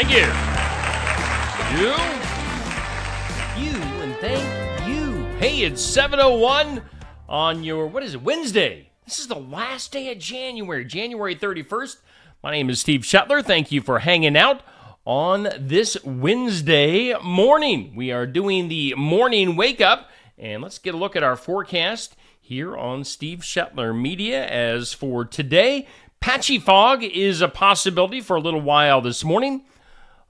Thank you. You, and thank you. Hey, it's 7:01 on your, Wednesday. This is the last day of January 31st. My name is Steve Shetler. Thank you for hanging out on this Wednesday morning. We are doing the morning wake up, and let's get a look at our forecast here on Steve Shetler Media. As for today, patchy fog is a possibility for a little while this morning.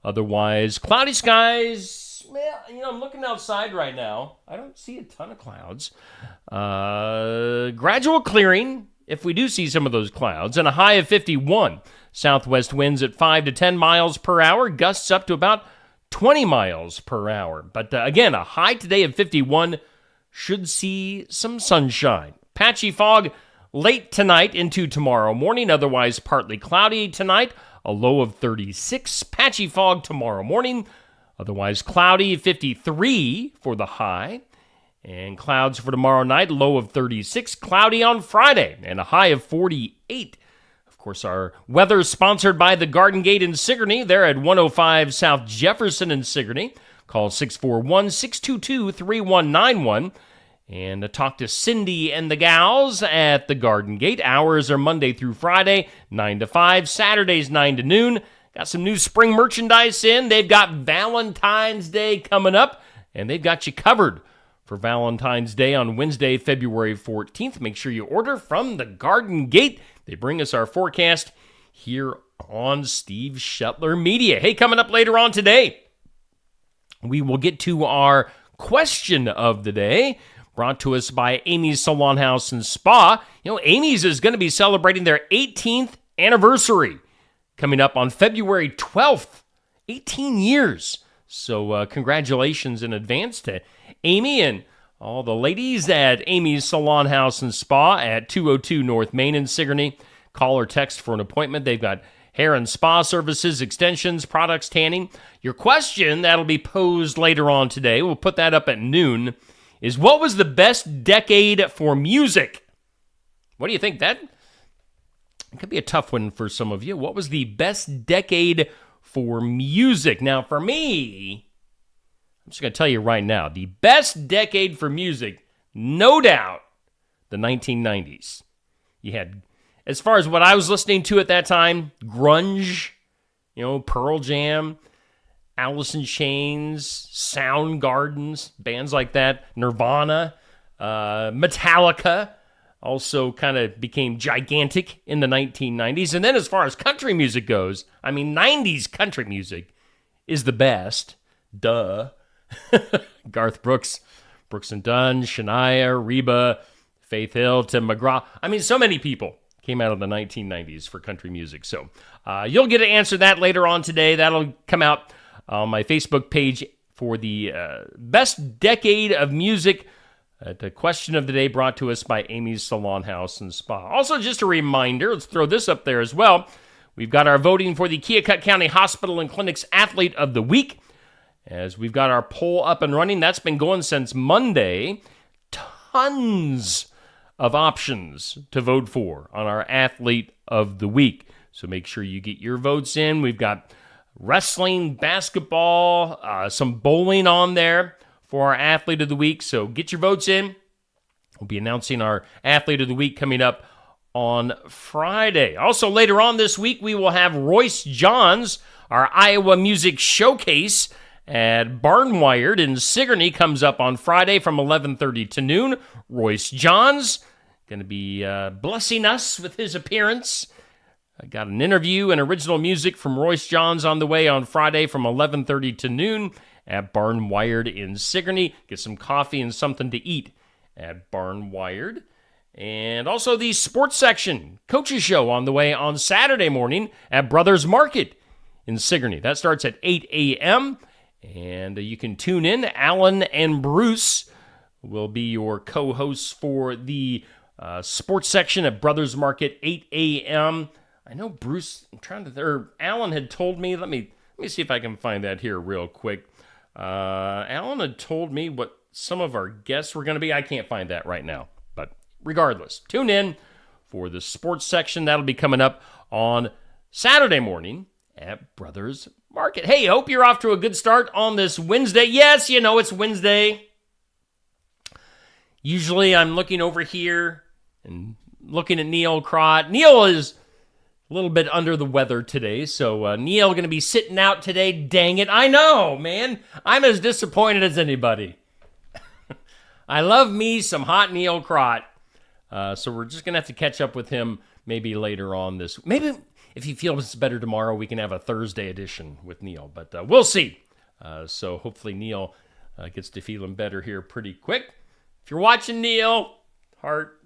Otherwise, cloudy skies. Well, I'm looking outside right now. I don't see a ton of clouds. Gradual clearing, if we do see some of those clouds, and a high of 51. Southwest winds at 5 to 10 miles per hour, gusts up to about 20 miles per hour. But again, a high today of 51 should see some sunshine. Patchy fog late tonight into tomorrow morning, otherwise partly cloudy tonight, a low of 36. Patchy fog tomorrow morning, otherwise cloudy, 53 for the high. And clouds for tomorrow night, low of 36. Cloudy on Friday, and a high of 48. Of course, our weather is sponsored by the Garden Gate in Sigourney. They're at 105 South Jefferson in Sigourney. Call 641-622-3191. And talk to Cindy and the gals at the Garden Gate. Hours are Monday through Friday, 9 to 5. Saturdays, 9 to noon. Got some new spring merchandise in. They've got Valentine's Day coming up, and they've got you covered for Valentine's Day on Wednesday, February 14th. Make sure you order from the Garden Gate. They bring us our forecast here on Steve Shetler Media. Hey, coming up later on today, we will get to our question of the day, brought to us by Amy's Salon House and Spa. Amy's is going to be celebrating their 18th anniversary coming up on February 12th. 18 years. So congratulations in advance to Amy and all the ladies at Amy's Salon House and Spa at 202 North Main in Sigourney. Call or text for an appointment. They've got hair and spa services, extensions, products, tanning. Your question that'll be posed later on today, we'll put that up at noon, is what was the best decade for music? What do you think? That it could be a tough one for some of you. What was the best decade for music? Now, for me, I'm just going to tell you right now, the best decade for music, no doubt, the 1990s. You had, as far as what I was listening to at that time, grunge, Pearl Jam, Alice in Chains, Soundgarden, bands like that, Nirvana, Metallica, also kind of became gigantic in the 1990s. And then as far as country music goes, 90s country music is the best. Duh. Garth Brooks, Brooks and Dunn, Shania, Reba, Faith Hill, Tim McGraw. So many people came out of the 1990s for country music. So you'll get to answer that later on today. That'll come out on my Facebook page for the best decade of music. The question of the day brought to us by Amy's Salon House and Spa. Also, just a reminder, let's throw this up there as well. We've got our voting for the Keokuk County Hospital and Clinic's Athlete of the Week. As we've got our poll up and running, that's been going since Monday. Tons of options to vote for on our Athlete of the Week. So make sure you get your votes in. We've got wrestling, basketball, some bowling on there for our Athlete of the Week. So get your votes in. We'll be announcing our Athlete of the Week coming up on Friday. Also, later on this week, we will have Royce Johns, our Iowa Music Showcase at Barnwired in Sigourney, comes up on Friday from 11:30 to noon. Royce Johns going to be blessing us with his appearance. I got an interview and original music from Royce Johns on the way on Friday from 11:30 to noon at Barnwired in Sigourney. Get some coffee and something to eat at Barnwired. And also the sports section, coaches show on the way on Saturday morning at Brothers Market in Sigourney. That starts at 8 a.m., and you can tune in. Alan and Bruce will be your co-hosts for the sports section at Brothers Market, 8 a.m. I know Bruce, Alan had told me, let me see if I can find that here real quick. Alan had told me what some of our guests were going to be. I can't find that right now, but regardless, tune in for the sports section. That'll be coming up on Saturday morning at Brothers market. Hey, hope you're off to a good start on this Wednesday. Yes, it's Wednesday. Usually I'm looking over here and looking at Neil Crott. Neil is a little bit under the weather today, so Neil going to be sitting out today. Dang it. I know, man. I'm as disappointed as anybody. I love me some hot Neil Crott. So we're just going to have to catch up with him maybe later on this. Maybe if he feels better tomorrow, we can have a Thursday edition with Neil. But we'll see. So hopefully Neil gets to feeling better here pretty quick. If you're watching, Neil, heart,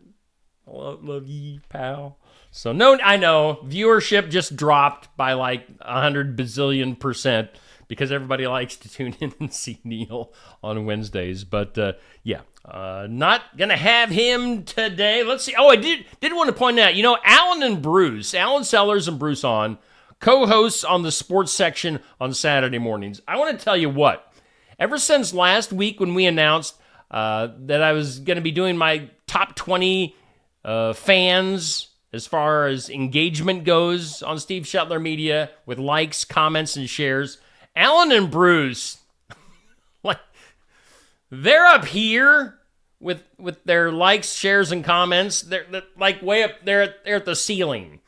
love you, pal. So no, I know viewership just dropped by like 100 bazillion % because everybody likes to tune in and see Neil on Wednesdays. But not gonna have him today. Let's see. Oh, I did want to point out. Alan Sellers and Bruce on co-hosts on the sports section on Saturday mornings. I want to tell you what. Ever since last week when we announced that I was going to be doing my top 20 fans as far as engagement goes on Steve Shetler Media with likes, comments, and shares. Alan and Bruce, they're up here with their likes, shares, and comments. They're like way up there. They're at the ceiling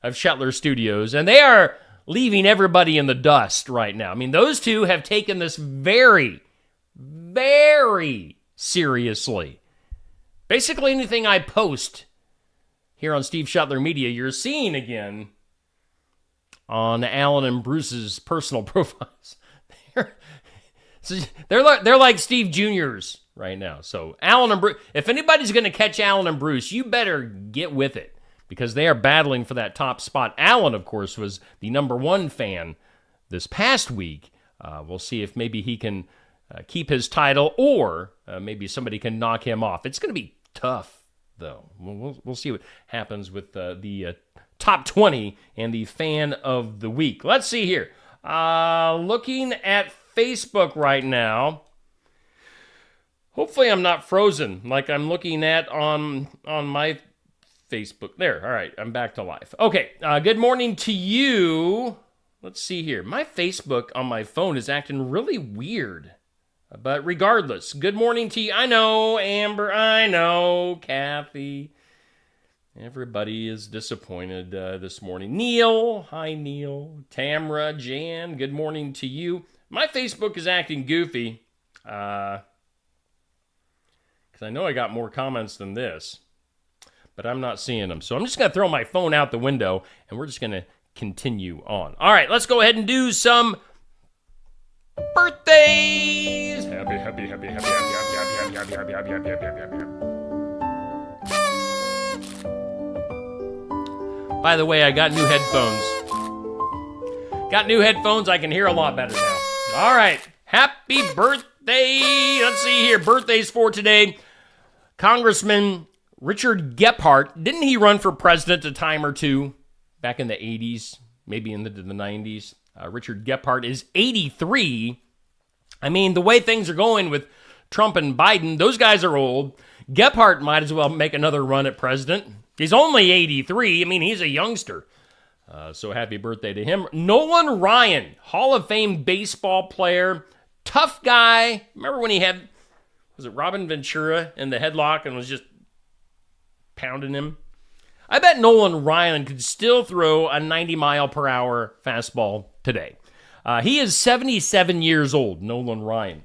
of Shetler Studios, and they are leaving everybody in the dust right now. I mean, those two have taken this very, very seriously. Basically, anything I post here on Steve Shetler Media, you're seeing again on Alan and Bruce's personal profiles. They're like Steve Jr.'s right now. So Alan and Bruce, if anybody's going to catch Alan and Bruce, you better get with it because they are battling for that top spot. Alan, of course, was the number one fan this past week. We'll see if maybe he can keep his title or maybe somebody can knock him off. It's going to be tough, though. We'll see what happens with the top 20 and the fan of the week. Let's see here. Looking at Facebook right now. Hopefully I'm not frozen like I'm looking at on my Facebook. There. All right. I'm back to life. Okay. Good morning to you. Let's see here. My Facebook on my phone is acting really weird. But regardless, good morning to you. I know, Amber. I know, Kathy. Everybody is disappointed this morning. Neil. Hi, Neil. Tamra, Jan. Good morning to you. My Facebook is acting goofy. Because I know I got more comments than this. But I'm not seeing them. So I'm just going to throw my phone out the window. And we're just going to continue on. All right, let's go ahead and do some birthdays. Happy. By the way, I got new headphones. I can hear a lot better now. All right. Happy birthday. Let's see here. Birthdays for today. Congressman Richard Gephardt. Didn't he run for president a time or two back in the 80s? Maybe in the 90s. Richard Gephardt is 83. I mean, the way things are going with Trump and Biden, those guys are old. Gephardt might as well make another run at president. He's only 83. I mean, he's a youngster. So happy birthday to him. Nolan Ryan, Hall of Fame baseball player. Tough guy. Remember when he had, was it Robin Ventura in the headlock and was just pounding him? I bet Nolan Ryan could still throw a 90-mile-per-hour fastball today. He is 77 years old, Nolan Ryan.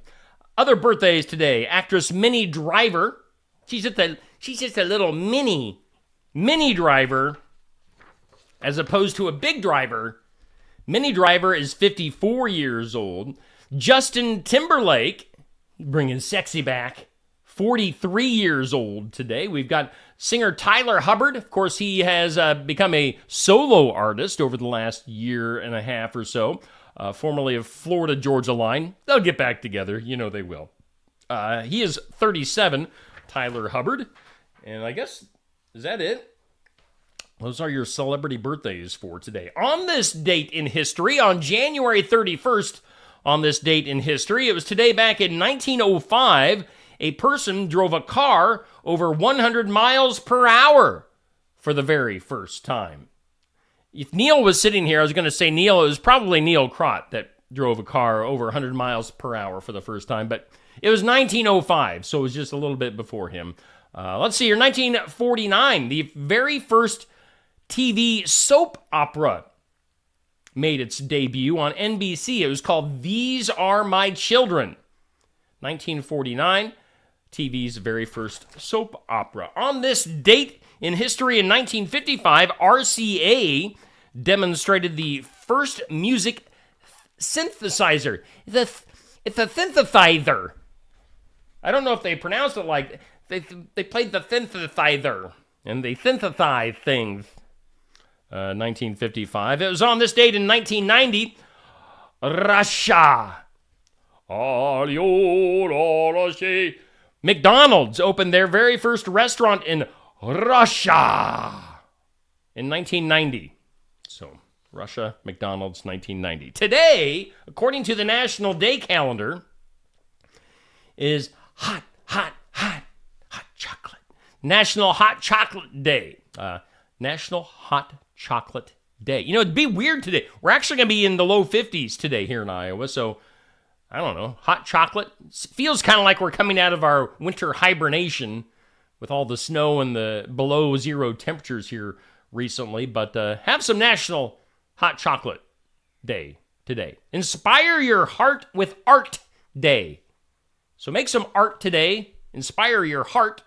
Other birthdays today. Actress Minnie Driver. She's just a little mini driver as opposed to a big driver. Minnie Driver is 54 years old. Justin Timberlake, bringing sexy back, 43 years old today. We've got singer Tyler Hubbard. Of course, he has become a solo artist over the last year and a half or so, formerly of Florida Georgia Line. They'll get back together. You know they will. He is 37, Tyler Hubbard. And I guess, is that it? Those are your celebrity birthdays for today. On this date in history, on January 31st, on this date in history, it was today back in 1905, a person drove a car over 100 miles per hour for the very first time. if Neil was sitting here, I was going to say Neil, it was probably Neil Crott that drove a car over 100 miles per hour for the first time, but it was 1905, so it was just a little bit before him. Let's see here, 1949, the very first TV soap opera made its debut on NBC. It was called These Are My Children. 1949, TV's very first soap opera. On this date in history in 1955, RCA demonstrated the first music synthesizer. It's a synthesizer. I don't know if they pronounced it like they played the synthesizer and they synthesized things. 1955. It was on this date in 1990. Russia. McDonald's opened their very first restaurant in Russia in 1990. So, Russia, McDonald's, 1990. Today, according to the National Day calendar, is hot chocolate. National Hot Chocolate Day. National Hot Chocolate Day. You know, it'd be weird today. We're actually going to be in the low 50s today here in Iowa, so I don't know. Hot chocolate feels kind of like we're coming out of our winter hibernation with all the snow and the below zero temperatures here recently, but have some National Hot Chocolate Day today. Inspire your heart with Art Day. So make some art today. Inspire your heart.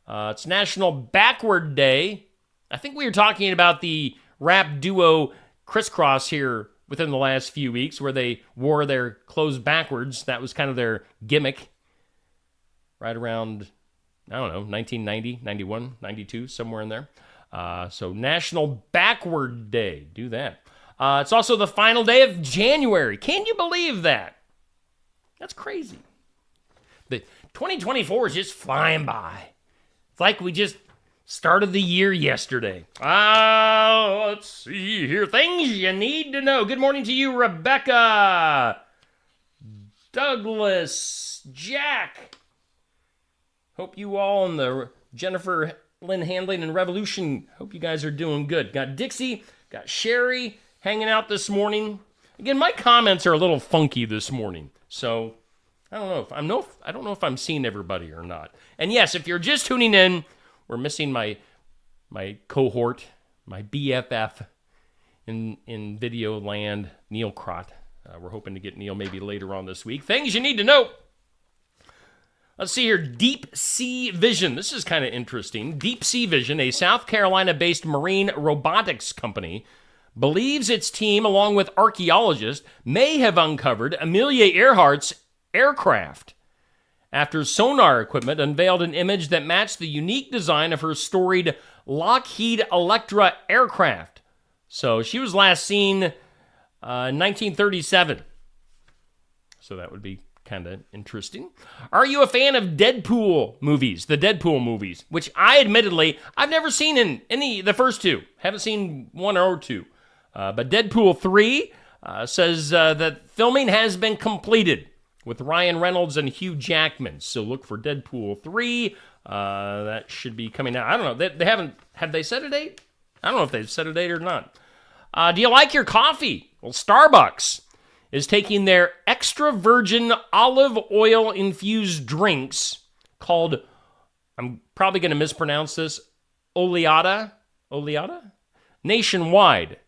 It's National Backward Day. I think we were talking about the rap duo Crisscross here within the last few weeks where they wore their clothes backwards. That was kind of their gimmick right around, I don't know, 1990, 91, 92, somewhere in there. So National Backward Day. Do that. It's also the final day of January. Can you believe that? That's crazy. The 2024 is just flying by. It's like we just started the year yesterday. Let's see here. Things you need to know. Good morning to you, Rebecca, Douglas, Jack. Hope you all in the Jennifer Lynn Handling and Revolution, hope you guys are doing good. Got Dixie, got Sherry hanging out this morning. Again, my comments are a little funky this morning, so I don't know if I'm seeing everybody or not. And yes, if you're just tuning in, we're missing my cohort, my BFF in video land, Neil Crott. We're hoping to get Neil maybe later on this week. Things you need to know. Let's see here. Deep Sea Vision. This is kind of interesting. Deep Sea Vision, a South Carolina-based marine robotics company, believes its team, along with archaeologists, may have uncovered Amelia Earhart's aircraft after sonar equipment unveiled an image that matched the unique design of her storied Lockheed Electra aircraft. So she was last seen in 1937. So that would be kind of interesting. Are you a fan of Deadpool movies? The Deadpool movies, which I've never seen in any the first two. Haven't seen one or two. But Deadpool 3 says that filming has been completed with Ryan Reynolds and Hugh Jackman. So look for Deadpool 3. That should be coming out. I don't know. Have they set a date? I don't know if they've set a date or not. Do you like your coffee? Well, Starbucks is taking their extra virgin olive oil infused drinks called, I'm probably going to mispronounce this, Oleata? Nationwide.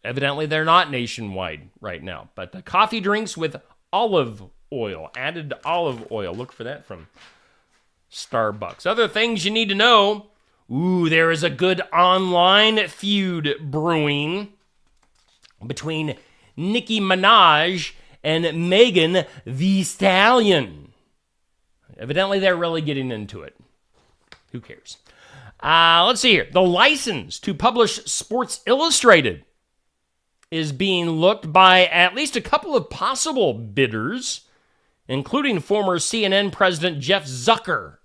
Evidently, they're not nationwide right now, but the coffee drinks with olive oil, added olive oil. Look for that from Starbucks. Other things you need to know. Ooh, there is a good online feud brewing between Nicki Minaj and Megan Thee Stallion. Evidently, they're really getting into it. Who cares? Let's see here. The license to publish Sports Illustrated is being looked by at least a couple of possible bidders, including former CNN president Jeff Zucker.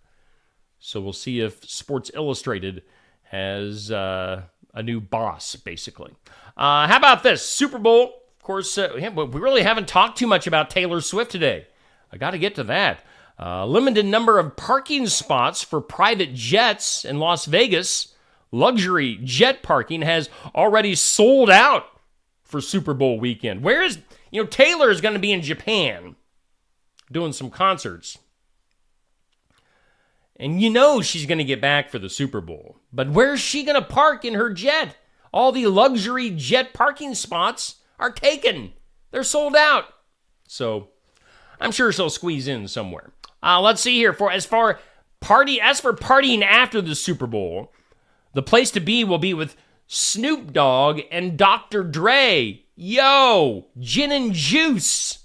So we'll see if Sports Illustrated has a new boss, basically. How about this? Super Bowl. Of course, we really haven't talked too much about Taylor Swift today. I got to get to that. Limited number of parking spots for private jets in Las Vegas luxury jet parking has already sold out for Super Bowl weekend. Taylor is going to be in Japan doing some concerts. And she's going to get back for the Super Bowl. But where's she going to park in her jet? All the luxury jet parking spots are taken. They're sold out. So I'm sure she'll squeeze in somewhere. Let's see here. As for partying after the Super Bowl, the place to be will be with Snoop Dogg and Dr. Dre. Yo, Gin and Juice.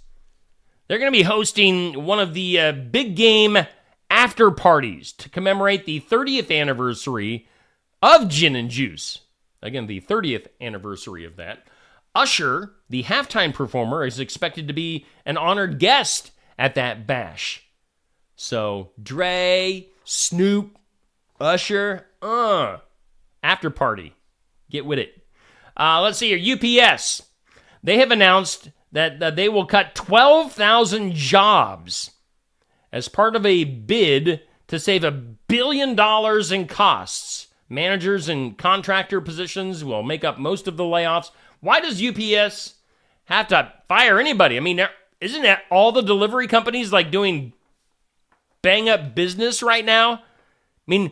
They're going to be hosting one of the big game after parties to commemorate the 30th anniversary of Gin and Juice. Again, the 30th anniversary of that. Usher, the halftime performer, is expected to be an honored guest at that bash. So, Dre, Snoop, Usher, after party. Get with it. Let's see here. UPS. They have announced that they will cut 12,000 jobs as part of a bid to save $1 billion in costs. Managers and contractor positions will make up most of the layoffs. Why does UPS have to fire anybody? I mean, isn't that all the delivery companies doing bang up business right now? I mean,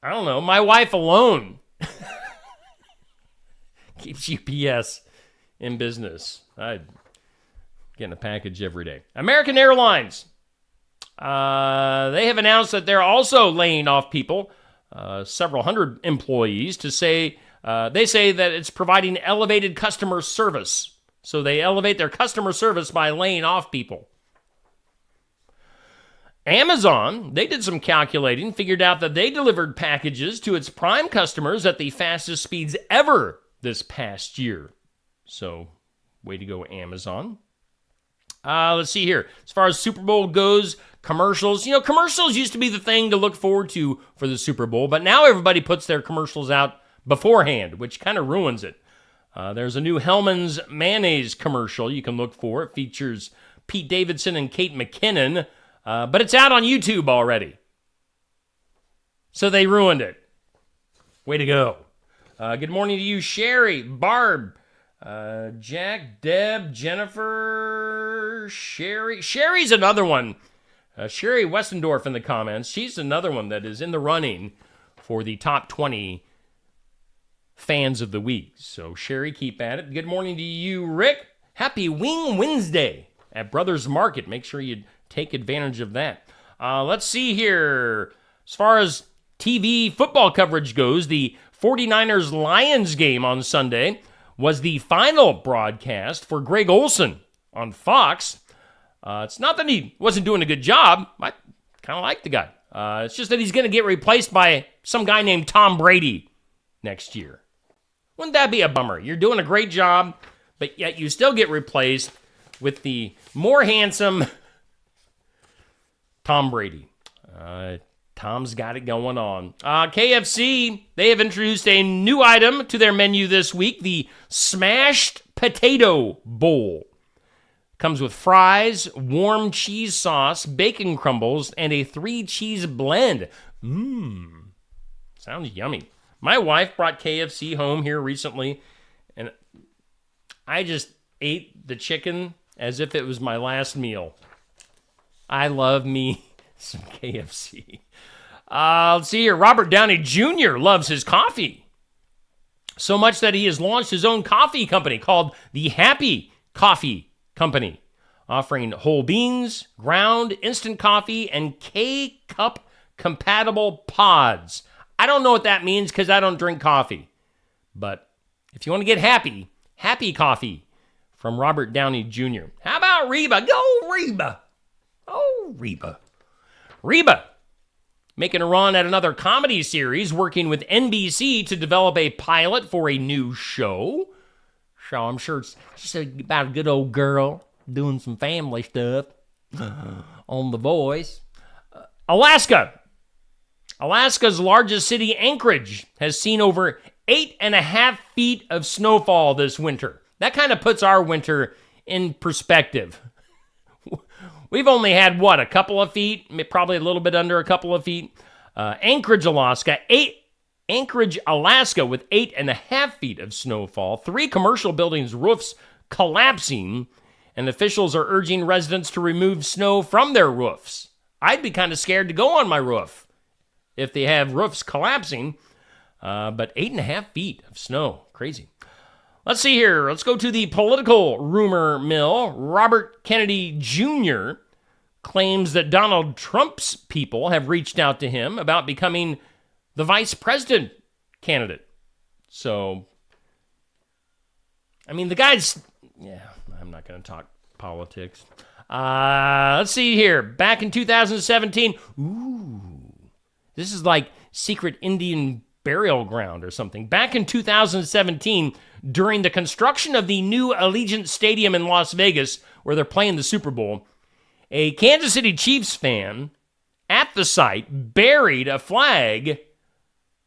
I don't know. My wife alone keeps UPS in business. I'm getting a package every day. American Airlines. They have announced that they're also laying off people, several hundred employees, they say that it's providing elevated customer service. So they elevate their customer service by laying off people. Amazon, they did some calculating, figured out that they delivered packages to its Prime customers at the fastest speeds ever this past year. So, way to go, Amazon. Let's see here. As far as Super Bowl goes, commercials. Commercials used to be the thing to look forward to for the Super Bowl, but now everybody puts their commercials out beforehand, which kind of ruins it. There's a new Hellmann's mayonnaise commercial you can look for. It features Pete Davidson and Kate McKinnon, but it's out on YouTube already. So they ruined it. Way to go. Good morning to you, Sherry, Barb, Jack, Deb, Jennifer, Sherry. Sherry's another one. Sherry Westendorf in the comments. She's another one that is in the running for the top 20 fans of the week. So, Sherry, keep at it. Good morning to you, Rick. Happy Wing Wednesday at Brothers Market. Make sure you take advantage of that. Let's see here. As far as TV football coverage goes, the 49ers-Lions game on Sunday was the final broadcast for Greg Olsen on Fox. It's not that he wasn't doing a good job. I kind of like the guy. It's just that he's going to get replaced by some guy named Tom Brady next year. Wouldn't that be a bummer? You're doing a great job, but yet you still get replaced with the more handsome Tom Brady. Tom's got it going on. KFC, they have introduced a new item to their menu this week, the Smashed Potato Bowl. Comes with fries, warm cheese sauce, bacon crumbles, and a 3-cheese blend. Sounds yummy. My wife brought KFC home here recently, and I just ate the chicken as if it was my last meal. I love me some KFC. Let's see here. Robert Downey Jr. loves his coffee. So much that he has launched his own coffee company called the Happy Coffee Company, offering whole beans, ground, instant coffee, and K-Cup compatible pods. I don't know what that means because I don't drink coffee. But if you want to get happy coffee from Robert Downey Jr. How about Reba? Go Reba! Oh, Reba. Reba, making a run at another comedy series, working with NBC to develop a pilot for a new show. So I'm sure it's just about a good old girl doing some family stuff on The Voice. Alaska. Alaska's largest city, Anchorage, has seen over 8.5 feet of snowfall this winter. That kind of puts our winter in perspective. We've only had, a couple of feet? Probably a little bit under a couple of feet. Anchorage, Alaska with 8.5 feet of snowfall. 3 commercial buildings' roofs collapsing, and officials are urging residents to remove snow from their roofs. I'd be kind of scared to go on my roof if they have roofs collapsing, but 8.5 feet of snow. Crazy. Let's see here. Let's go to the political rumor mill. Robert Kennedy Jr. claims that Donald Trump's people have reached out to him about becoming the vice president candidate. So, I mean, the guy's... Yeah, I'm not going to talk politics. Let's see here. Back in 2017... Ooh. This is like secret Indian burial ground or something. Back in 2017, during the construction of the new Allegiant Stadium in Las Vegas, where they're playing the Super Bowl, a Kansas City Chiefs fan at the site buried a flag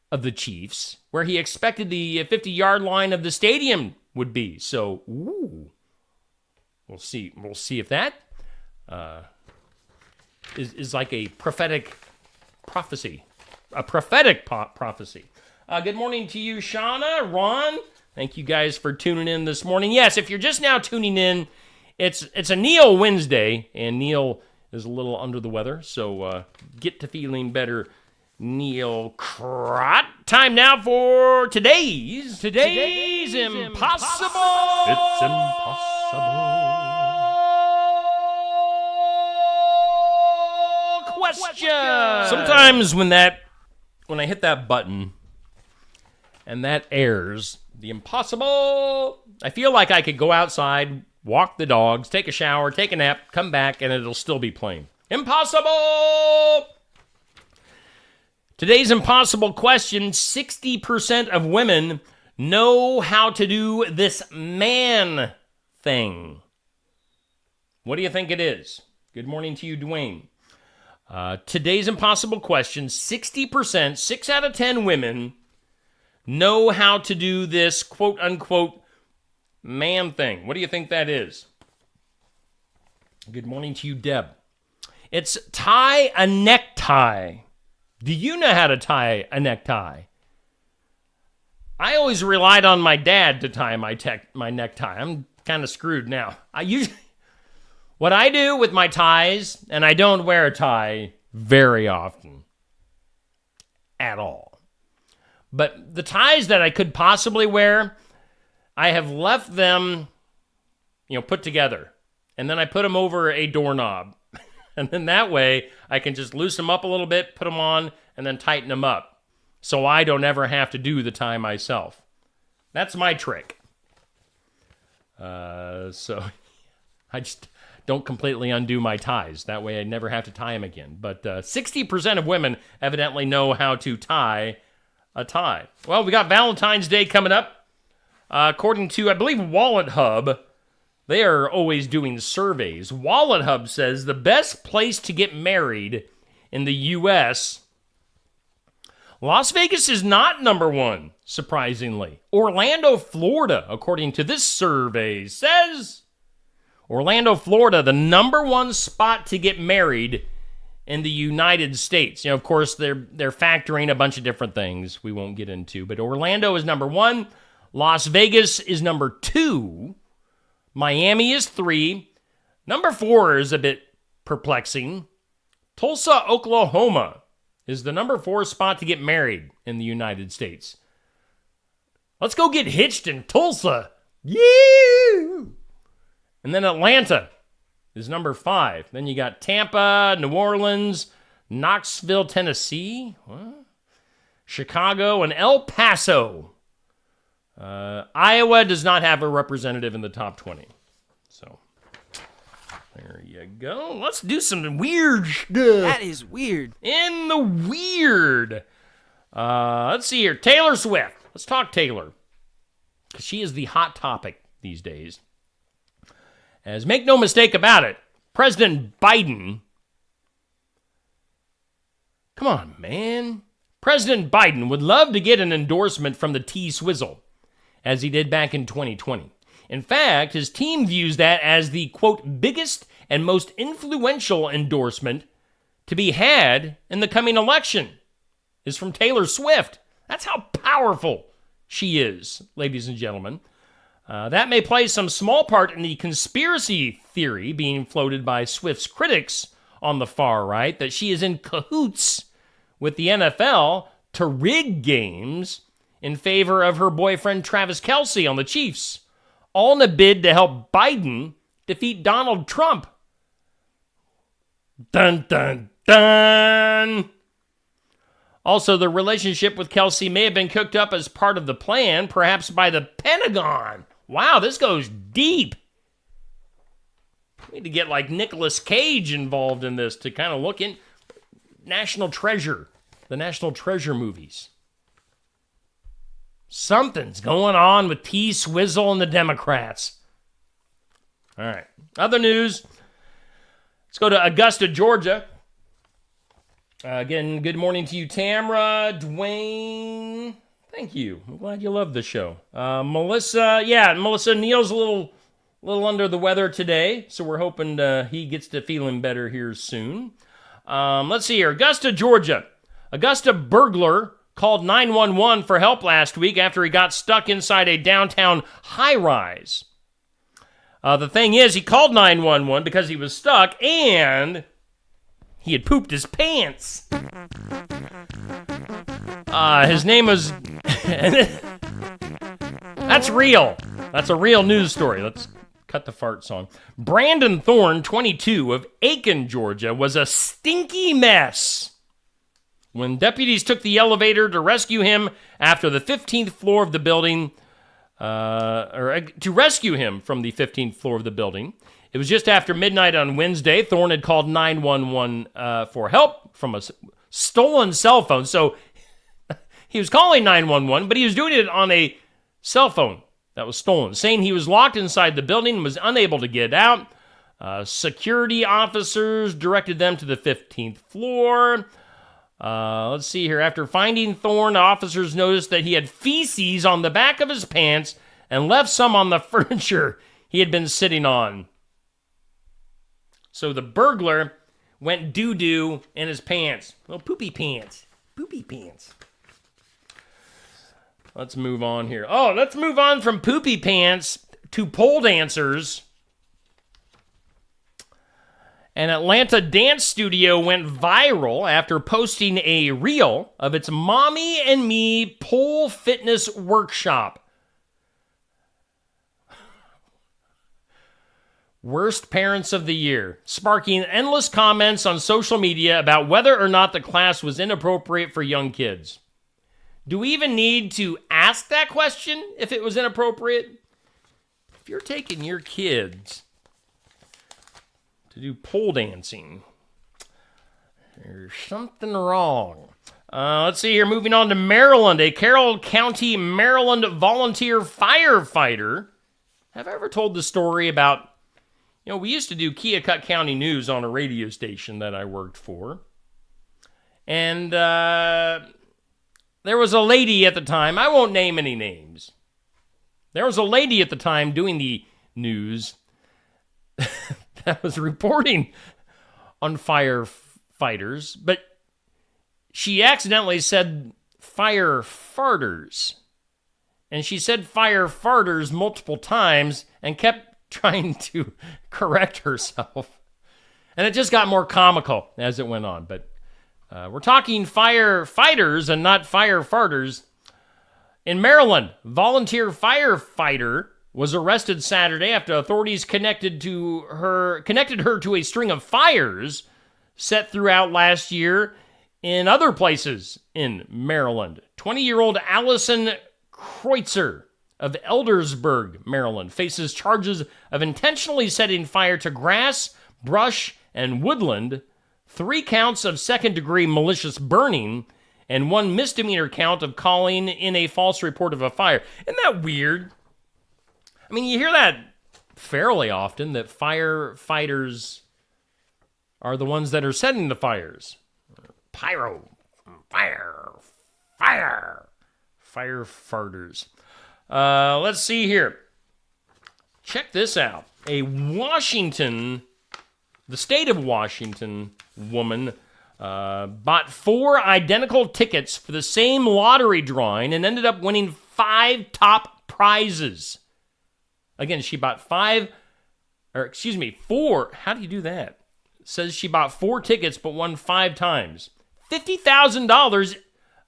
of the Chiefs where he expected the 50-yard line of the stadium would be. So, ooh, we'll see. We'll see if that is like a prophetic prophecy. A prophetic prophecy. Good morning to you, Shauna, Ron. Thank you guys for tuning in this morning. Yes, if you're just now tuning in, it's a Neil Wednesday, and Neil is a little under the weather, so get to feeling better, Neil Crott. Time now for today's Impossible. It's impossible question. Sometimes when I hit that button and that airs, the impossible, I feel like I could go outside, walk the dogs, take a shower, take a nap, come back, and it'll still be playing. Impossible! Today's impossible question: 60% of women know how to do this man thing. What do you think it is? Good morning to you, Dwayne. Today's impossible question: 60%, 6 out of 10 women know how to do this quote-unquote man thing. What do you think that is? Good morning to you, Deb. It's tie a necktie. Do you know how to tie a necktie? I always relied on my dad to tie my necktie. I'm kind of screwed now. What I do with my ties, and I don't wear a tie very often at all, but the ties that I could possibly wear, I have left them, put together, and then I put them over a doorknob, and then that way I can just loosen them up a little bit, put them on, and then tighten them up, so I don't ever have to do the tie myself. That's my trick. So I just don't completely undo my ties. That way I never have to tie them again. But 60% of women evidently know how to tie a tie. Well, we got Valentine's Day coming up. According to, I believe, Wallet Hub, they are always doing surveys. Wallet Hub says the best place to get married in the U.S., Las Vegas is not number one, surprisingly. Orlando, Florida, according to this survey, says Orlando, Florida, the number one spot to get married in the United States. Of course, they're factoring a bunch of different things we won't get into, but Orlando is number one. Las Vegas is number 2. Miami is 3. Number 4 is a bit perplexing. Tulsa, Oklahoma is the number 4 spot to get married in the United States. Let's go get hitched in Tulsa. Yeah! And then Atlanta is number 5. Then you got Tampa, New Orleans, Knoxville, Tennessee, Chicago, and El Paso. Iowa does not have a representative in the top 20. So, there you go. Let's do some weird stuff. That is weird. In the weird. Let's see here. Taylor Swift. Let's talk Taylor. Because she is the hot topic these days. As make no mistake about it, President Biden, come on, man. President Biden would love to get an endorsement from the T-Swizzle, as he did back in 2020. In fact, his team views that as the, quote, biggest and most influential endorsement to be had in the coming election. is from Taylor Swift. That's how powerful she is, ladies and gentlemen. That may play some small part in the conspiracy theory being floated by Swift's critics on the far right that she is in cahoots with the NFL to rig games in favor of her boyfriend Travis Kelce on the Chiefs, all in a bid to help Biden defeat Donald Trump. Dun, dun, dun. Also, the relationship with Kelce may have been cooked up as part of the plan, perhaps by the Pentagon. Wow, this goes deep. We need to get like Nicolas Cage involved in this to kind of look in National Treasure, the National Treasure movies. Something's going on with T-Swizzle and the Democrats. All right. Other news. Let's go to Augusta, Georgia. Again, good morning to you, Tamra, Dwayne. Thank you. I'm glad you love the show. Melissa, Neil's a little under the weather today, so we're hoping he gets to feeling better here soon. Let's see here. Augusta, Georgia. Augusta burglar called 911 for help last week after he got stuck inside a downtown high-rise. The thing is, he called 911 because he was stuck and he had pooped his pants. His name was... That's real. That's a real news story. Let's cut the fart song. Brandon Thorne, 22, of Aiken, Georgia, was a stinky mess when deputies took the elevator to rescue him after the 15th floor of the building, to rescue him from the 15th floor of the building. It was just after midnight on Wednesday. Thorne had called 911 for help from a stolen cell phone. So he was calling 911, but he was doing it on a cell phone that was stolen, saying he was locked inside the building and was unable to get out. Security officers directed them to the 15th floor. Let's see here. After finding Thorne, officers noticed that he had feces on the back of his pants and left some on the furniture he had been sitting on. So the burglar went doo-doo in his pants. Little poopy pants. Poopy pants. Let's move on here. Let's move on from poopy pants to pole dancers. An Atlanta dance studio went viral after posting a reel of its Mommy and Me pole fitness workshop. Worst parents of the year, sparking endless comments on social media about whether or not the class was inappropriate for young kids. Do we even need to ask that question if it was inappropriate? If you're taking your kids to do pole dancing, there's something wrong. Let's see here. Moving on to Maryland. A Carroll County, Maryland volunteer firefighter. Have I ever told the story about, we used to do Keokuk County News on a radio station that I worked for. And there was a lady at the time. I won't name any names. There was a lady at the time doing the news that was reporting on firefighters, but she accidentally said fire farters. And she said fire farters multiple times and kept trying to correct herself. And it just got more comical as it went on. But we're talking firefighters and not fire farters. In Maryland, volunteer firefighter was arrested Saturday after authorities connected her to a string of fires set throughout last year in other places in Maryland. 20-year-old Allison Kreutzer of Eldersburg, Maryland, faces charges of intentionally setting fire to grass, brush, and woodland, 3 counts of second-degree malicious burning, and 1 misdemeanor count of calling in a false report of a fire. Isn't that weird? I mean, you hear that fairly often, that firefighters are the ones that are setting the fires. Firefarters. Let's see here. Check this out. The state of Washington woman bought 4 identical tickets for the same lottery drawing and ended up winning 5 top prizes. Again, she bought 4. How do you do that? It says she bought 4 tickets but won 5 times. $50,000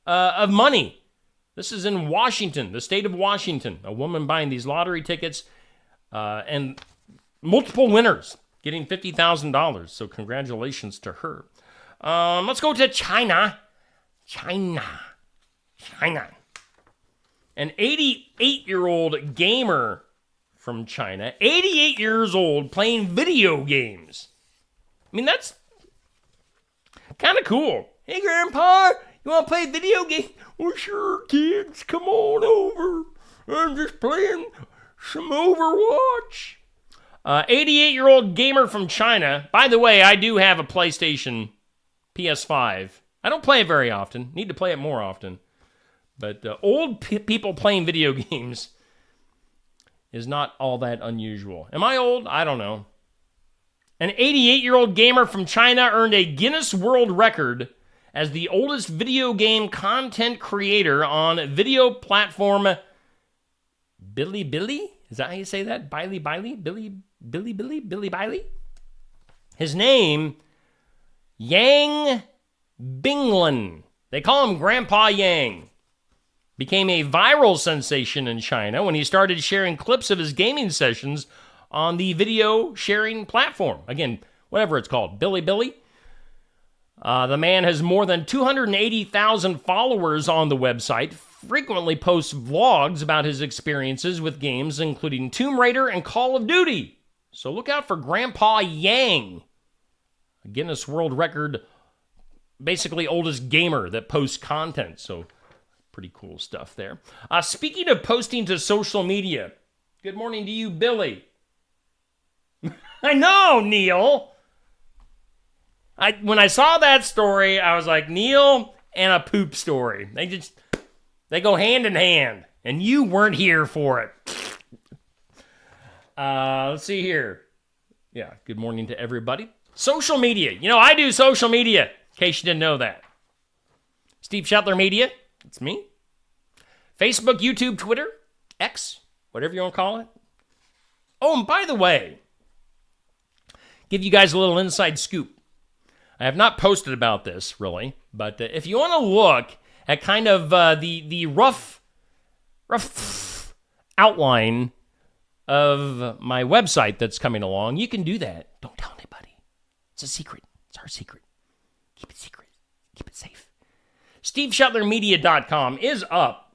of money. This is in Washington, the state of Washington. A woman buying these lottery tickets and multiple winners getting $50,000. So congratulations to her. Let's go to China. China. An 88-year-old gamer from China, 88 years old, playing video games. I mean, that's kind of cool. Hey, Grandpa, you want to play video game? Well, sure, kids, come on over. I'm just playing some Overwatch. 88-year-old gamer from China. By the way, I do have a PlayStation PS5. I don't play it very often. Need to play it more often. But old people playing video games is not all that unusual. Am I old? I don't know. An 88-year-old gamer from China earned a Guinness World Record as the oldest video game content creator on video platform Bilibili? Is that how you say that? Bilibili? His name, Yang Binglin. They call him Grandpa Yang. Became a viral sensation in China when he started sharing clips of his gaming sessions on the video sharing platform. Again, whatever it's called, Bilibili. The man has more than 280,000 followers on the website, frequently posts vlogs about his experiences with games, including Tomb Raider and Call of Duty. So look out for Grandpa Yang, a Guinness World Record, basically oldest gamer that posts content. So pretty cool stuff there. Speaking of posting to social media, good morning to you, Billy. I know, Neil. When I saw that story, I was like, Neil and a poop story. They go hand in hand, and you weren't here for it. Let's see here. Yeah, good morning to everybody. Social media. You know, I do social media, in case you didn't know that. Steve Shetler Media. It's me. Facebook, YouTube, Twitter, X, whatever you want to call it. Oh, and by the way, give you guys a little inside scoop. I have not posted about this, really, but if you want to look at kind of the rough outline of my website that's coming along, you can do that. Don't tell anybody. It's a secret. It's our secret. Keep it secret. Keep it safe. SteveShetlerMedia.com is up.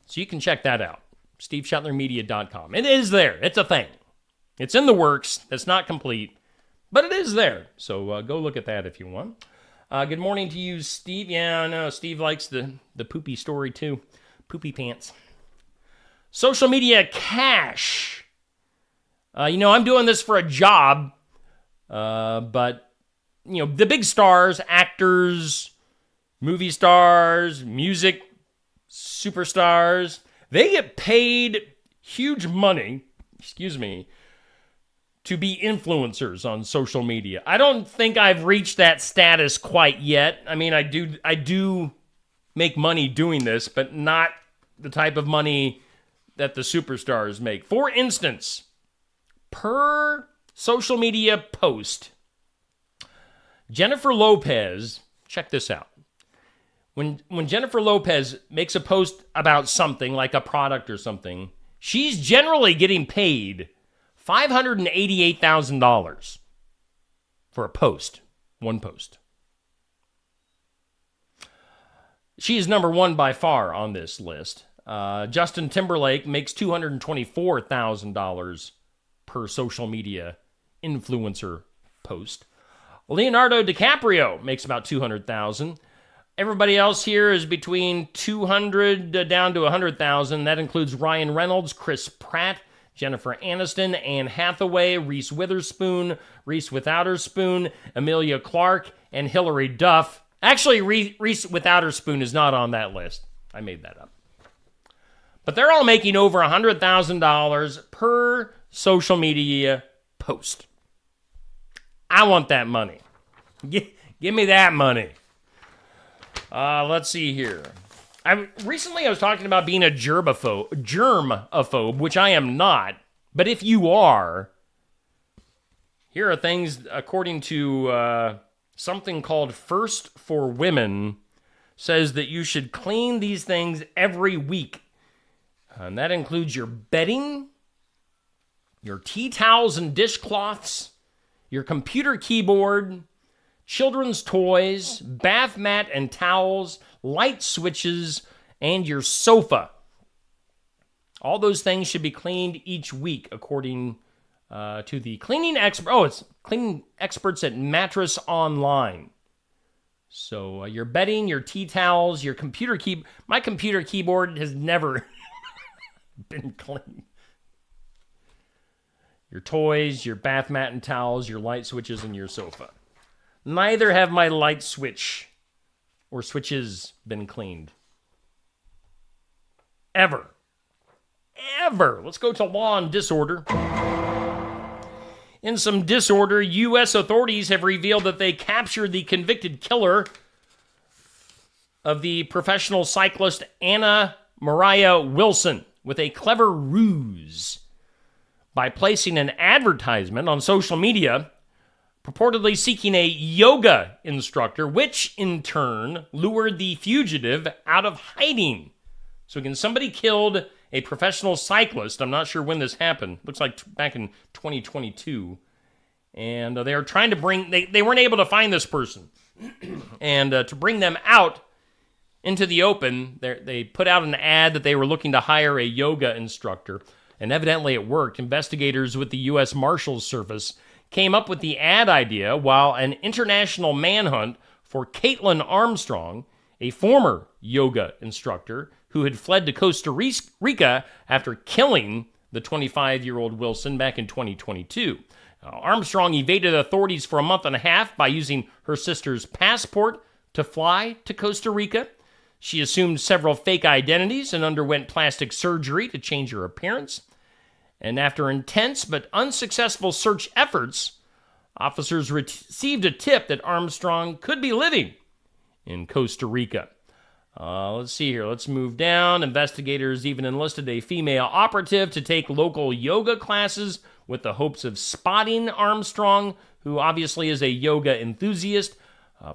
So you can check that out. SteveShetlerMedia.com. It is there. It's a thing. It's in the works. It's not complete, but it is there. So go look at that if you want. Good morning to you, Steve. Yeah, I know. Steve likes the poopy story too. Poopy pants. Social media cash. I'm doing this for a job, but, the big stars, actors, movie stars, music superstars, they get paid huge money, to be influencers on social media. I don't think I've reached that status quite yet. I mean, I do make money doing this, but not the type of money that the superstars make. For instance, per social media post, Jennifer Lopez, check this out. When Jennifer Lopez makes a post about something, like a product or something, she's generally getting paid $588,000 for a post, one post. She is number one by far on this list. Justin Timberlake makes $224,000 per social media influencer post. Leonardo DiCaprio makes about $200,000. Everybody else here is between $200,000 down to $100,000. That includes Ryan Reynolds, Chris Pratt, Jennifer Aniston, Anne Hathaway, Reese Witherspoon, Reese Witherspoon, Emilia Clarke, and Hilary Duff. Actually, Reese Witherspoon is not on that list. I made that up. But they're all making over $100,000 per social media post. I want that money. Give me that money. Let's see here. Recently I was talking about being a germaphobe, which I am not. But if you are, here are things according to something called First for Women, says that you should clean these things every week. And that includes your bedding, your tea towels and dishcloths, your computer keyboard, children's toys, bath mat and towels, light switches, and your sofa. All those things should be cleaned each week, according to the cleaning expert. Oh, it's cleaning experts at Mattress Online. So your bedding, your tea towels, your computer my computer keyboard has never been cleaned. Your toys, your bath mat and towels, your light switches, and your sofa. Neither have my light switch or switches been cleaned. Ever. Let's go to law and disorder. In some disorder, U.S. authorities have revealed that they captured the convicted killer of the professional cyclist Anna Mariah Wilson with a clever ruse by placing an advertisement on social media purportedly seeking a yoga instructor, which in turn lured the fugitive out of hiding. So again, somebody killed a professional cyclist. I'm not sure when this happened. Looks like back in 2022. And they are trying to they weren't able to find this person. And to bring them out into the open, they put out an ad that they were looking to hire a yoga instructor. And evidently it worked. Investigators with the U.S. Marshals Service came up with the ad idea while an international manhunt for Caitlin Armstrong, a former yoga instructor who had fled to Costa Rica after killing the 25-year-old Wilson back in 2022. Armstrong evaded authorities for a month and a half by using her sister's passport to fly to Costa Rica. She assumed several fake identities and underwent plastic surgery to change her appearance. And after intense but unsuccessful search efforts, officers received a tip that Armstrong could be living in Costa Rica. Let's see here. Let's move down. Investigators even enlisted a female operative to take local yoga classes with the hopes of spotting Armstrong, who obviously is a yoga enthusiast.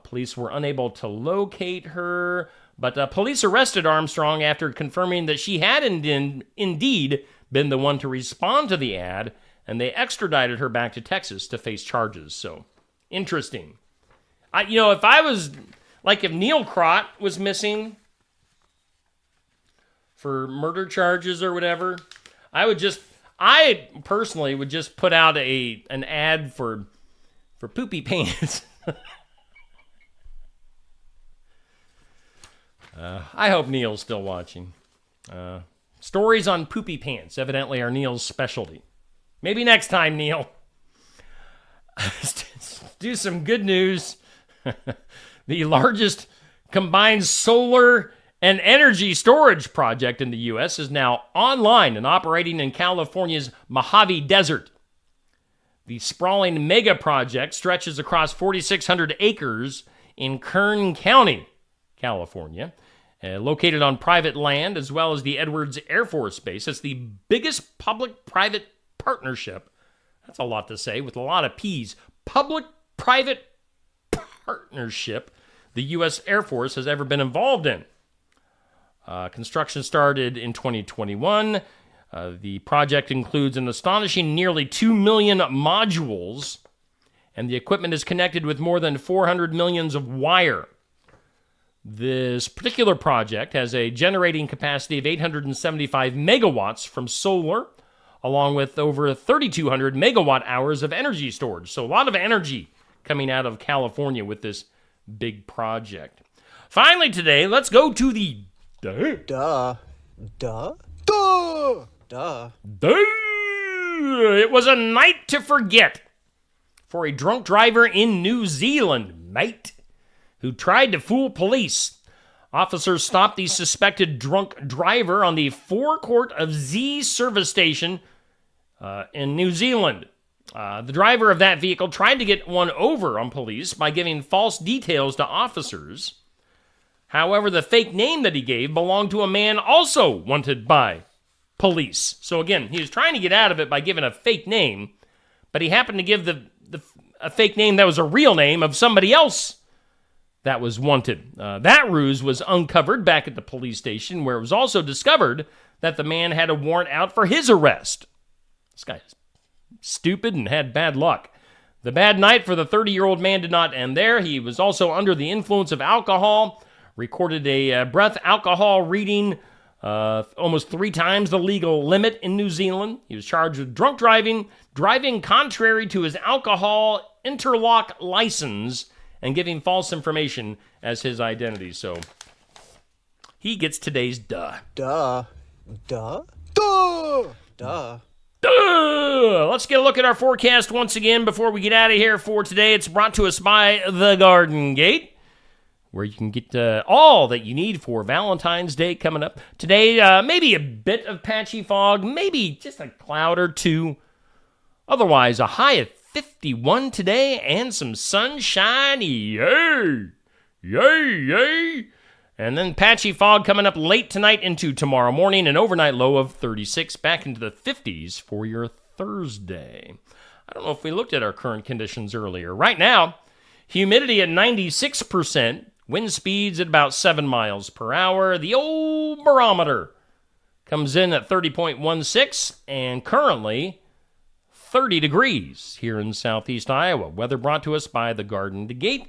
Police were unable to locate her, but police arrested Armstrong after confirming that she had indeed been the one to respond to the ad, and they extradited her back to Texas to face charges. So, interesting. If I was, if Neil Crott was missing for murder charges or whatever, I personally would just put out an ad for poopy pants. I hope Neil's still watching. Stories on poopy pants evidently are Neil's specialty. Maybe next time, Neil. Do some good news. The largest combined solar and energy storage project in the U.S. is now online and operating in California's Mojave Desert. The sprawling mega project stretches across 4,600 acres in Kern County, California, located on private land as well as the Edwards Air Force Base. It's the biggest public-private partnership. That's a lot to say with a lot of P's. Public-private partnership the U.S. Air Force has ever been involved in. Construction started in 2021. The project includes an astonishing nearly 2 million modules, and the equipment is connected with more than 400 millions of wire. This particular project has a generating capacity of 875 megawatts from solar, along with over 3,200 megawatt hours of energy storage. So a lot of energy coming out of California with this big project. Finally today, let's go to the It was a night to forget for a drunk driver in New Zealand, mate, who tried to fool police. Officers stopped the suspected drunk driver on the forecourt of Z service station in New Zealand. The driver of that vehicle tried to get one over on police by giving false details to officers. However, the fake name that he gave belonged to a man also wanted by police. So again, he was trying to get out of it by giving a fake name, but he happened to give a fake name that was a real name of somebody else that was wanted. That ruse was uncovered back at the police station, where it was also discovered that the man had a warrant out for his arrest. This guy is stupid and had bad luck. The bad night for the 30-year-old man did not end there. He was also under the influence of alcohol, recorded a breath alcohol reading almost 3 times the legal limit in New Zealand. He was charged with drunk driving, driving contrary to his alcohol interlock license, and giving false information as his identity. So he gets today's duh. Duh. Duh? Duh! Duh. Let's get a look at our forecast once again before we get out of here for today. It's brought to us by The Garden Gate, where you can get all that you need for Valentine's Day coming up. Today, maybe a bit of patchy fog, maybe just a cloud or two. Otherwise, a high of 51 today and some sunshine. Yay! Yay, yay! And then patchy fog coming up late tonight into tomorrow morning, an overnight low of 36, back into the 50s for your Thursday. I don't know if we looked at our current conditions earlier. Right now, humidity at 96%, wind speeds at about 7 miles per hour. The old barometer comes in at 30.16, and currently 30 degrees here in southeast Iowa. Weather brought to us by The Garden Gate.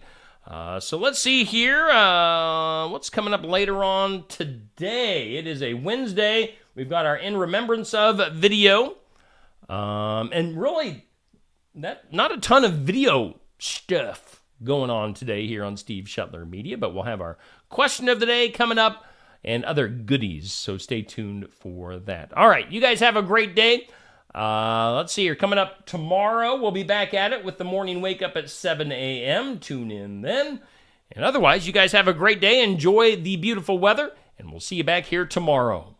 So let's see here what's coming up later on today. It is a Wednesday. We've got our In Remembrance Of video. And really, not a ton of video stuff going on today here on Steve Shuttler Media, but we'll have our question of the day coming up and other goodies. So stay tuned for that. All right, you guys have a great day. Let's see here. Coming up tomorrow, we'll be back at it with the morning wake up at 7 a.m. Tune in then. And otherwise, you guys have a great day. Enjoy the beautiful weather, and we'll see you back here tomorrow.